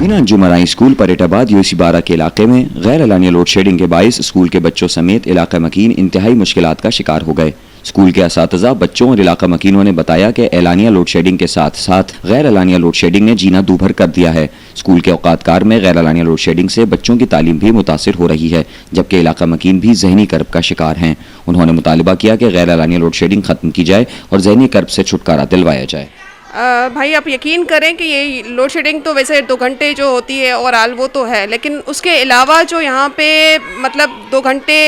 Medina अंजुमन school परेटाबाद UC 12 के इलाके में गैर एलानिया लोड शेडिंग के बाइस स्कूल के बच्चों समेत इलाका मकीन इंतहाई मुश्किलात का शिकार हो गए। स्कूल के असातिज़ा, बच्चों और इलाका मकीनों ने बताया कि एलानिया लोड शेडिंग के साथ साथ गैर एलानिया लोड शेडिंग ने जीना दूभर कर दिया है। स्कूल के औकातकार में गैर एलानिया लोड शेडिंग से बच्चों की तालीम भी मुतासिर हो रही है, जबकि इलाका मकीन भी ज़हनी कर्ब का शिकार हैं। उन्होंने मुतालबा किया कि गैर एलानिया लोड शेडिंग खत्म की जाए और ज़हनी कर्ब से छुटकारा दिलवाया जाए। भाई आप यकीन करें कि ये लोड शेडिंग तो वैसे 2 घंटे जो होती है ओवरऑल वो तो है, लेकिन उसके अलावा जो यहाँ पे मतलब 2 घंटे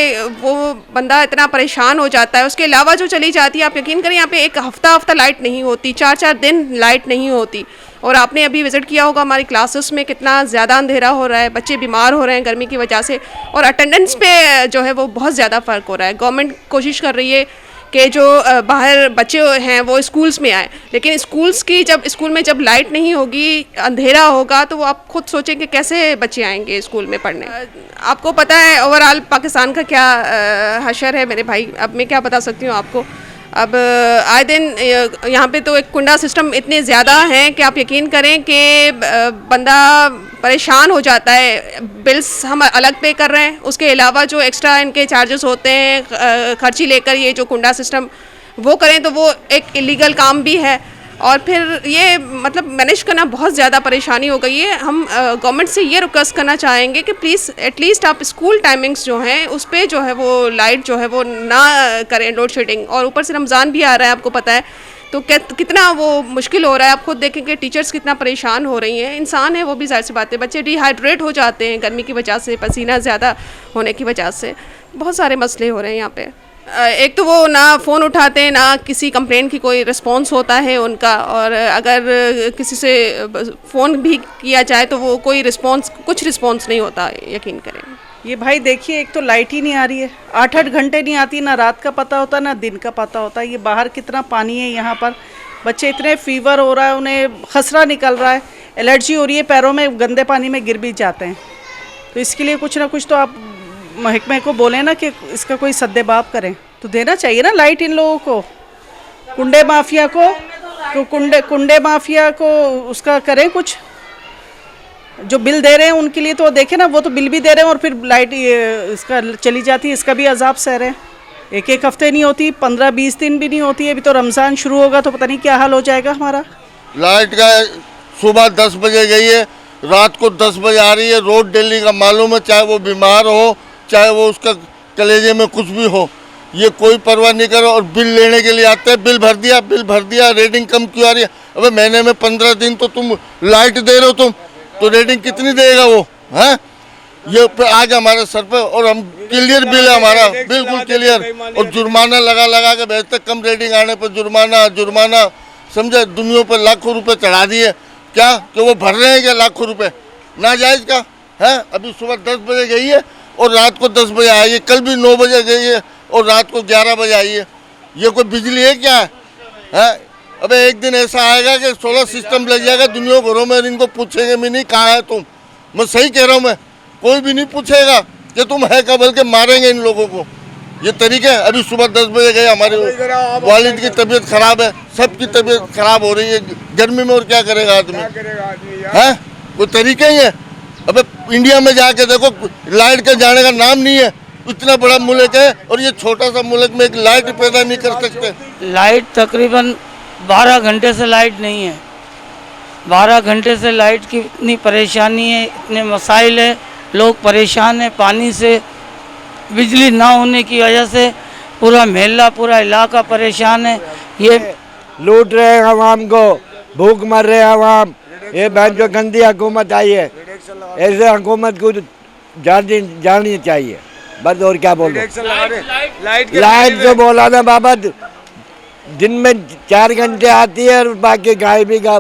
वो बंदा इतना परेशान हो जाता है। उसके अलावा जो चली जाती है, आप यकीन करें यहाँ पे एक हफ्ता लाइट नहीं होती, 4 दिन लाइट नहीं होती। और आपने अभी विज़िट किया होगा हमारी क्लासेस में कितना ज़्यादा अंधेरा हो रहा है, बच्चे बीमार हो रहे हैं गर्मी की वजह से, और अटेंडेंस पे जो है वो बहुत ज़्यादा फ़र्क हो रहा है। गवर्नमेंट कोशिश कर रही है कि जो बाहर बच्चे हैं वो स्कूल्स में आए, लेकिन स्कूल में जब लाइट नहीं होगी, अंधेरा होगा, तो वो आप खुद सोचें कि कैसे बच्चे आएंगे स्कूल में पढ़ने। आपको पता है ओवरऑल पाकिस्तान का क्या हशर है मेरे भाई, अब मैं क्या बता सकती हूँ आपको। अब आए दिन यहाँ पे तो एक कुंडा सिस्टम इतने ज़्यादा हैं कि आप यकीन करें कि बंदा परेशान हो जाता है। बिल्स हम अलग पे कर रहे हैं, उसके अलावा जो एक्स्ट्रा इनके चार्जेस होते हैं खर्ची लेकर ये जो कुंडा सिस्टम वो करें तो वो एक इलीगल काम भी है। और फिर ये मतलब मैनेज करना बहुत ज़्यादा परेशानी हो गई है। हम गवर्नमेंट से ये रिक्वेस्ट करना चाहेंगे कि प्लीज़ एटलीस्ट आप स्कूल टाइमिंग्स जो हैं उस पर जो है वो लाइट जो है वो ना करें लोड शेडिंग। और ऊपर से रमज़ान भी आ रहा है, आपको पता है, तो कितना वो मुश्किल हो रहा है। आप खुद देखें कि टीचर्स कितना परेशान हो रही हैं। इंसान है वो भी, जाहिर सी बात है, बच्चे डिहाइड्रेट हो जाते हैं गर्मी की वजह से, पसीना ज़्यादा होने की वजह से। बहुत सारे मसले हो रहे हैं यहाँ पे। एक तो वो ना फ़ोन उठाते हैं, ना किसी कंप्लेन की कोई रिस्पांस होता है उनका, और अगर किसी से फ़ोन भी किया जाए तो वो कोई कुछ रिस्पांस नहीं होता, यकीन करें। ये भाई देखिए, एक तो लाइट ही नहीं आ रही है, 8 घंटे नहीं आती, ना रात का पता होता ना दिन का पता होता। ये बाहर कितना पानी है, यहाँ पर बच्चे इतने फीवर हो रहा है, उन्हें खसरा निकल रहा है, एलर्जी हो रही है, पैरों में गंदे पानी में गिर भी जाते हैं। तो इसके लिए कुछ ना कुछ तो आप महकमे को बोले ना कि इसका कोई सद्देबाब करें, तो देना चाहिए ना लाइट इन लोगों को। कुंडे माफिया को तो कुंडे माफिया को उसका करें कुछ। जो बिल दे रहे हैं उनके लिए तो देखें ना, वो तो बिल भी दे रहे हैं और फिर लाइट इसका चली जाती है, इसका भी अजाब सह रहे हैं। एक हफ्ते नहीं होती, 15-20 दिन भी नहीं होती है। अभी तो रमज़ान शुरू होगा तो पता नहीं क्या हाल हो जाएगा हमारा। लाइट का सुबह 10 बजे गई है, रात को 10 बजे आ रही है। रोड दिल्ली का मालूम है, चाहे वो बीमार हो, चाहे वो उसका कलेजे में कुछ भी हो, ये कोई परवाह नहीं करो। और बिल लेने के लिए आते हैं, बिल भर दिया, रेटिंग कम क्यों आ रही है? अबे महीने में 15 दिन तो तुम लाइट दे रहे हो तुम, तो रेटिंग कितनी देगा वो? हैं, ये आ गया हमारे सर पे, और हम क्लियर बिल है हमारा, बिल्कुल क्लियर। और जुर्माना लगा के भेजते, कम रेटिंग आने पर जुर्माना समझे। दुनिया पर लाखों रुपए चढ़ा दिए, क्या कि वो भर रहे हैं क्या लाखों रुपए? नाजायज़ का है। अभी सुबह 10 बजे गई है और रात को 10 बजे आई है, कल भी 9 बजे गई है और रात को 11 बजे आई है। ये कोई बिजली है क्या है? अबे एक दिन ऐसा आएगा कि सोलर सिस्टम लग जाएगा दुनिया भरों में, इनको पूछेंगे भी नहीं कहाँ है तुम। मैं सही कह रहा हूँ, मैं कोई भी नहीं पूछेगा कि तुम है क्या, बल्कि मारेंगे इन लोगों को। ये तरीके है। अभी सुबह 10 बजे गए, हमारे वालिद की तबीयत खराब है, सबकी तबीयत खराब हो रही है गर्मी में, और क्या करेगा आदमी? है कोई तरीके ही है? अबे इंडिया में जाके देखो, लाइट का जाने का नाम नहीं है। इतना बड़ा मुल्क है और ये छोटा सा मुल्क में एक लाइट पैदा नहीं कर सकते। लाइट तकरीबन 12 घंटे से लाइट नहीं है। 12 घंटे से लाइट की इतनी परेशानी है, इतने मसाइल है, लोग परेशान हैं पानी से। बिजली ना होने की वजह से पूरा महल्ला, पूरा इलाका परेशान है। ये लूट रहे हैं आवाम को, भूख मर रहे हैं आवाम। ये बैंक जो गंदी हुकूमत आई है, ऐसे हुकूमत को जानी चाहिए बस। और क्या बोलो, लाइट जो बोला ना बाबा, दिन में 4 घंटे आती है और बाकी गायबी का